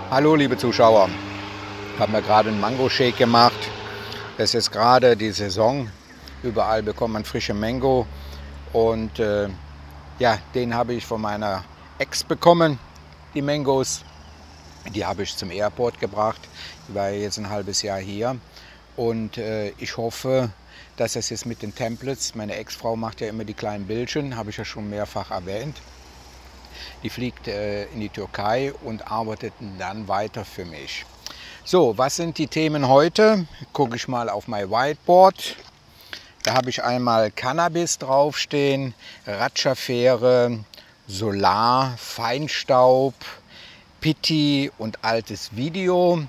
Hallo liebe Zuschauer, haben wir gerade einen Mango-Shake gemacht. Das ist gerade die Saison. Überall bekommt man frische Mango und ja, den habe ich von meiner Ex bekommen, die Mangos. Die habe ich zum Airport gebracht. Die war jetzt ein halbes Jahr hier und ich hoffe, dass es jetzt mit den Templates, meine Ex-Frau macht ja immer die kleinen Bildchen, habe ich ja schon mehrfach erwähnt. Die fliegt in die Türkei und arbeitet dann weiter für mich. So, was sind die Themen heute? Gucke ich mal auf mein Whiteboard. Da habe ich einmal Cannabis draufstehen, Ratschafähre, Solar, Feinstaub, Pitti und altes Video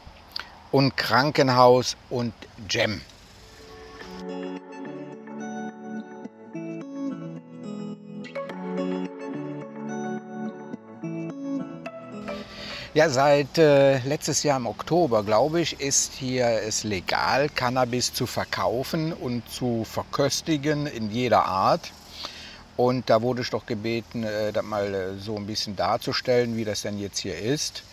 und Krankenhaus und Gem. Ja, seit letztes Jahr im Oktober, glaube ich, ist hier es legal, Cannabis zu verkaufen und zu verköstigen in jeder Art. Und da wurde ich doch gebeten, das mal so ein bisschen darzustellen, wie das denn jetzt hier ist.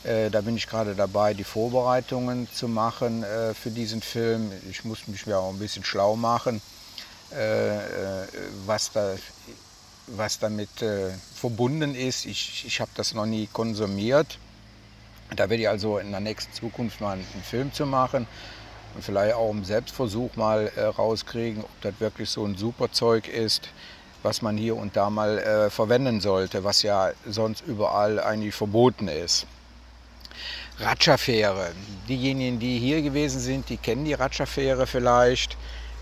Da bin ich gerade dabei, die Vorbereitungen zu machen für diesen Film. Ich muss mich ja auch ein bisschen schlau machen, was damit verbunden ist. Ich habe das noch nie konsumiert. Da werde ich also in der nächsten Zukunft mal einen Film zu machen und vielleicht auch einen Selbstversuch mal rauskriegen, ob das wirklich so ein super Zeug ist, was man hier und da mal verwenden sollte, was ja sonst überall eigentlich verboten ist. Ratschafähre. Diejenigen, die hier gewesen sind, die kennen die Ratschafähre vielleicht.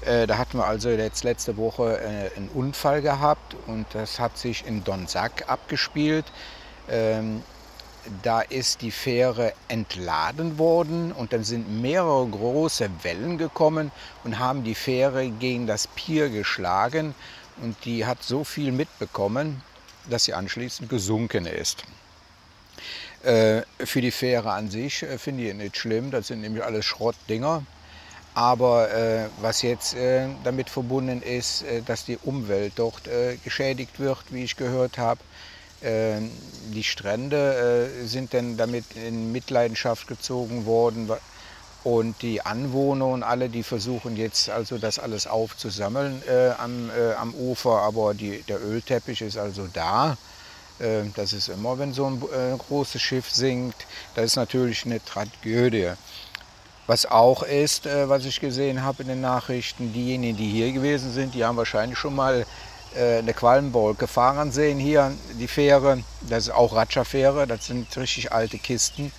Da hatten wir also jetzt letzte Woche einen Unfall gehabt und das hat sich in Donsac abgespielt. Da ist die Fähre entladen worden und dann sind mehrere große Wellen gekommen und haben die Fähre gegen das Pier geschlagen und die hat so viel mitbekommen, dass sie anschließend gesunken ist. Für die Fähre an sich finde ich nicht schlimm, das sind nämlich alles Schrottdinger. Aber was jetzt damit verbunden ist, dass die Umwelt dort geschädigt wird, wie ich gehört habe. Die Strände sind dann damit in Mitleidenschaft gezogen worden und die Anwohner und alle, die versuchen jetzt also das alles aufzusammeln am Ufer, aber der Ölteppich ist also da. Das ist immer, wenn so ein großes Schiff sinkt, das ist natürlich eine Tragödie. Was auch ist, was ich gesehen habe in den Nachrichten, diejenigen, die hier gewesen sind, die haben wahrscheinlich schon mal eine Qualmwolke fahren sehen hier, die Fähre. Das ist auch Ratschafähre, das sind richtig alte Kisten.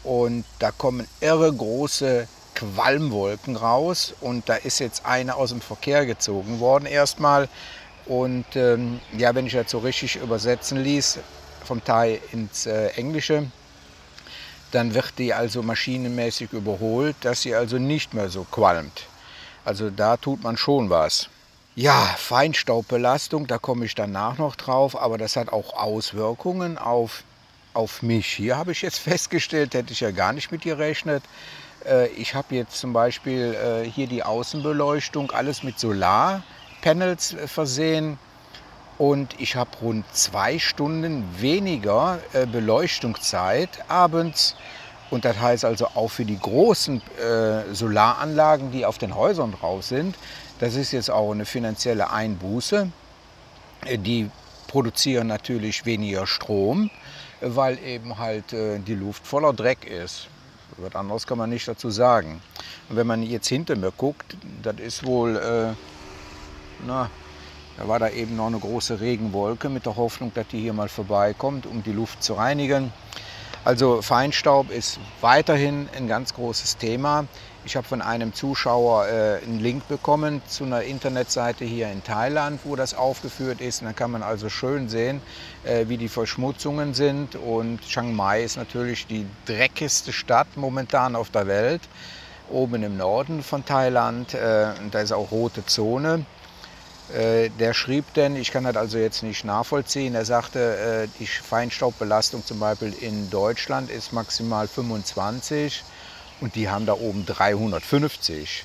Und da kommen irre große Qualmwolken raus und da ist jetzt eine aus dem Verkehr gezogen worden erstmal. Und ja, wenn ich das so richtig übersetzen ließ, vom Thai ins Englische, dann wird die also maschinenmäßig überholt, dass sie also nicht mehr so qualmt. Also da tut man schon was. Ja, Feinstaubbelastung, da komme ich danach noch drauf, aber das hat auch Auswirkungen auf mich. Hier habe ich jetzt festgestellt, hätte ich ja gar nicht mit gerechnet. Ich habe jetzt zum Beispiel hier die Außenbeleuchtung, alles mit Solarpanels versehen. Und ich habe rund 2 Stunden weniger Beleuchtungszeit abends. Und das heißt also auch für die großen Solaranlagen, die auf den Häusern drauf sind, das ist jetzt auch eine finanzielle Einbuße. Die produzieren natürlich weniger Strom, weil eben halt die Luft voller Dreck ist. Was anderes kann man nicht dazu sagen. Und wenn man jetzt hinter mir guckt, das ist wohl, da war da eben noch eine große Regenwolke mit der Hoffnung, dass die hier mal vorbeikommt, um die Luft zu reinigen. Also Feinstaub ist weiterhin ein ganz großes Thema. Ich habe von einem Zuschauer einen Link bekommen zu einer Internetseite hier in Thailand, wo das aufgeführt ist. Und da kann man also schön sehen, wie die Verschmutzungen sind. Und Chiang Mai ist natürlich die dreckigste Stadt momentan auf der Welt, oben im Norden von Thailand. Da ist auch rote Zone. Der schrieb denn, ich kann das also jetzt nicht nachvollziehen, er sagte, die Feinstaubbelastung zum Beispiel in Deutschland ist maximal 25 und die haben da oben 350.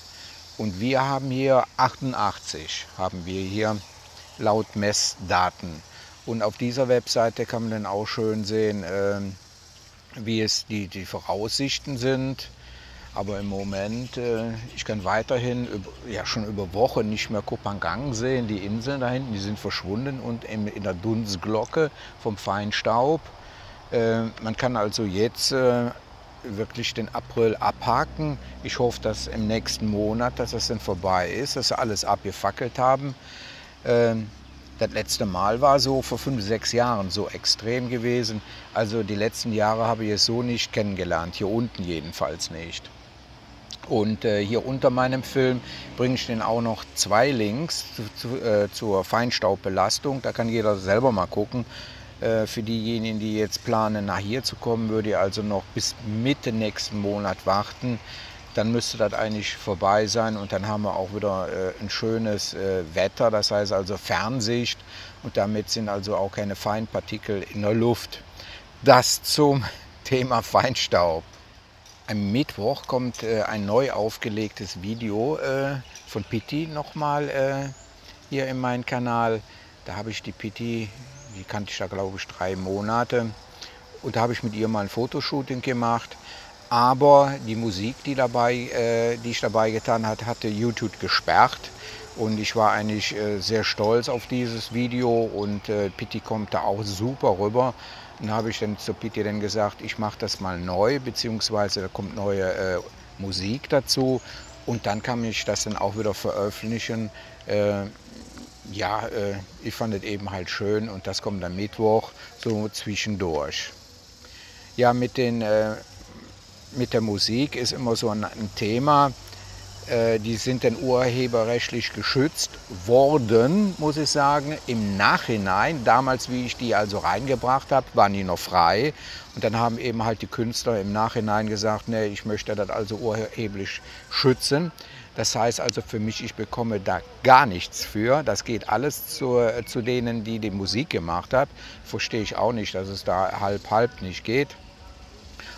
Und wir haben hier 88, haben wir hier laut Messdaten. Und auf dieser Webseite kann man dann auch schön sehen, wie es die Voraussichten sind. Aber im Moment, ich kann weiterhin ja, schon über Wochen nicht mehr Kopangang sehen. Die Inseln da hinten, die sind verschwunden und in der Dunstglocke vom Feinstaub. Man kann also jetzt wirklich den April abhaken. Ich hoffe, dass im nächsten Monat, dass das dann vorbei ist, dass sie alles abgefackelt haben. Das letzte Mal war so vor 5, 6 Jahren so extrem gewesen. Also die letzten Jahre habe ich es so nicht kennengelernt, hier unten jedenfalls nicht. Und hier unter meinem Film bringe ich den auch noch 2 Links zur Feinstaubbelastung. Da kann jeder selber mal gucken. Für diejenigen, die jetzt planen, nach hier zu kommen, würde ich also noch bis Mitte nächsten Monat warten. Dann müsste das eigentlich vorbei sein und dann haben wir auch wieder ein schönes Wetter, das heißt also Fernsicht und damit sind also auch keine Feinpartikel in der Luft. Das zum Thema Feinstaub. Am Mittwoch kommt ein neu aufgelegtes Video von Pitti nochmal hier in meinen Kanal. Da habe ich die Pitti, die kannte ich da glaube ich 3 Monate und da habe ich mit ihr mal ein Fotoshooting gemacht. Aber die Musik, die ich dabei getan habe, hatte YouTube gesperrt. Und ich war eigentlich sehr stolz auf dieses Video und Pitti kommt da auch super rüber. Und da habe ich dann zu Pitti dann gesagt, ich mache das mal neu, beziehungsweise da kommt neue Musik dazu. Und dann kann ich das dann auch wieder veröffentlichen. Ja, ich fand es eben halt schön und das kommt am Mittwoch so zwischendurch. Ja, mit der Musik ist immer so ein Thema. Die sind dann urheberrechtlich geschützt worden, muss ich sagen. Im Nachhinein, damals wie ich die also reingebracht habe, waren die noch frei. Und dann haben eben halt die Künstler im Nachhinein gesagt, nee, ich möchte das also urheberlich schützen. Das heißt also für mich, ich bekomme da gar nichts für. Das geht alles zu denen, die die Musik gemacht haben. Verstehe ich auch nicht, dass es da halb nicht geht.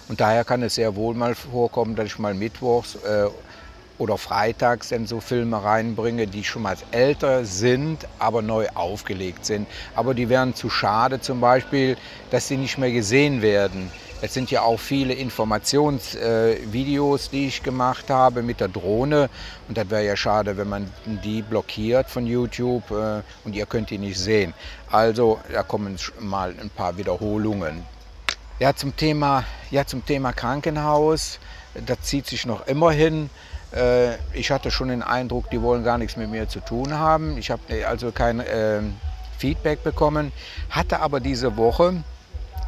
Und daher kann es sehr wohl mal vorkommen, dass ich mal mittwochs oder freitags dann so Filme reinbringe, die schon mal älter sind, aber neu aufgelegt sind. Aber die wären zu schade zum Beispiel, dass sie nicht mehr gesehen werden. Es sind ja auch viele Informationsvideos, die ich gemacht habe mit der Drohne. Und das wäre ja schade, wenn man die blockiert von YouTube und ihr könnt die nicht sehen. Also da kommen mal ein paar Wiederholungen. Ja, zum Thema Krankenhaus, das zieht sich noch immer hin. Ich hatte schon den Eindruck, die wollen gar nichts mit mir zu tun haben. Ich habe also kein Feedback bekommen, hatte aber diese Woche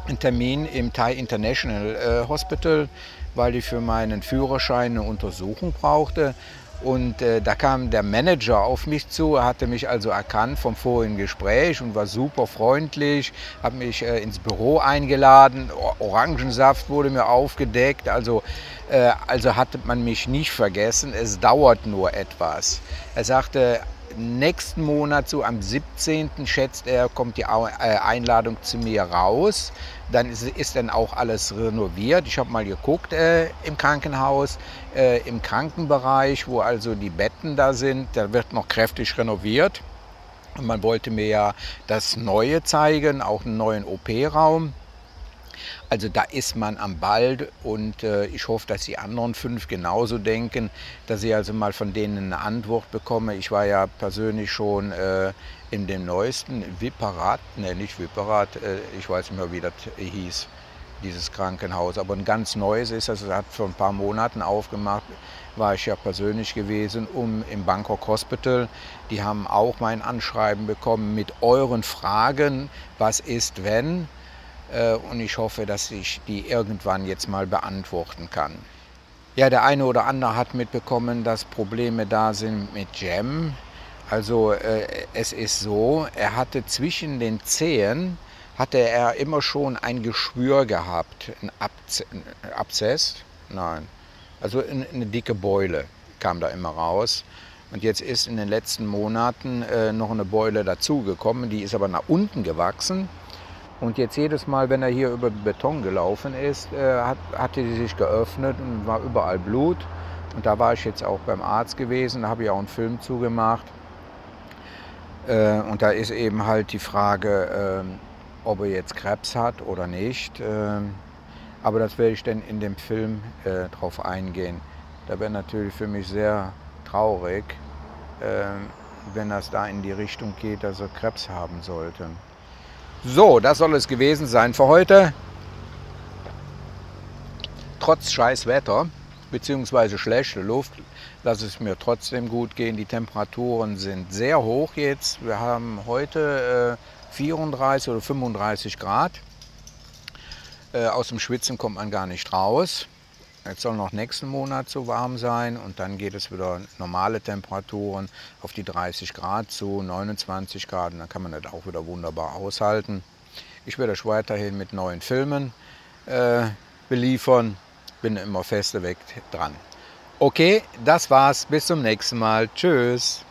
einen Termin im Thai International Hospital, weil ich für meinen Führerschein eine Untersuchung brauchte. Und da kam der Manager auf mich zu, er hatte mich also erkannt vom vorigen Gespräch und war super freundlich, hat mich ins Büro eingeladen, Orangensaft wurde mir aufgedeckt, also hatte man mich nicht vergessen, es dauert nur etwas. Er sagte, nächsten Monat, so am 17. schätzt er, kommt die Einladung zu mir raus. Dann ist dann auch alles renoviert. Ich habe mal geguckt im Krankenhaus, im Krankenbereich, wo also die Betten da sind. Da wird noch kräftig renoviert. Und man wollte mir ja das Neue zeigen, auch einen neuen OP-Raum. Also da ist man am Ball und ich hoffe, dass die anderen 5 genauso denken, dass ich also mal von denen eine Antwort bekomme. Ich war ja persönlich schon in dem neuesten Wipperat, ne nicht Wipperat, ich weiß nicht mehr wie das hieß, dieses Krankenhaus, aber ein ganz neues ist, also das hat vor ein paar Monaten aufgemacht, war ich ja persönlich gewesen, im Bangkok Hospital. Die haben auch mein Anschreiben bekommen mit euren Fragen, was ist wenn? Und ich hoffe, dass ich die irgendwann jetzt mal beantworten kann. Ja, der eine oder andere hat mitbekommen, dass Probleme da sind mit Jem. Also es ist so, er hatte zwischen den Zehen, hatte er immer schon ein Geschwür gehabt, ein Abszess, nein, also eine dicke Beule kam da immer raus. Und jetzt ist in den letzten Monaten noch eine Beule dazugekommen, die ist aber nach unten gewachsen. Und jetzt jedes Mal, wenn er hier über den Beton gelaufen ist, hatte die sich geöffnet und war überall Blut. Und da war ich jetzt auch beim Arzt gewesen, da habe ich auch einen Film zugemacht. Und da ist eben halt die Frage, ob er jetzt Krebs hat oder nicht. Aber das werde ich dann in dem Film drauf eingehen. Da wäre natürlich für mich sehr traurig, wenn das da in die Richtung geht, dass er Krebs haben sollte. So, das soll es gewesen sein für heute. Trotz scheiß Wetter bzw. schlechter Luft, lass es mir trotzdem gut gehen. Die Temperaturen sind sehr hoch jetzt. Wir haben heute 34 oder 35 Grad. Aus dem Schwitzen kommt man gar nicht raus. Jetzt soll noch nächsten Monat so warm sein und dann geht es wieder normale Temperaturen auf die 30 Grad zu, 29 Grad. Und dann kann man das auch wieder wunderbar aushalten. Ich werde euch weiterhin mit neuen Filmen beliefern. Bin immer festeweg dran. Okay, das war's. Bis zum nächsten Mal. Tschüss.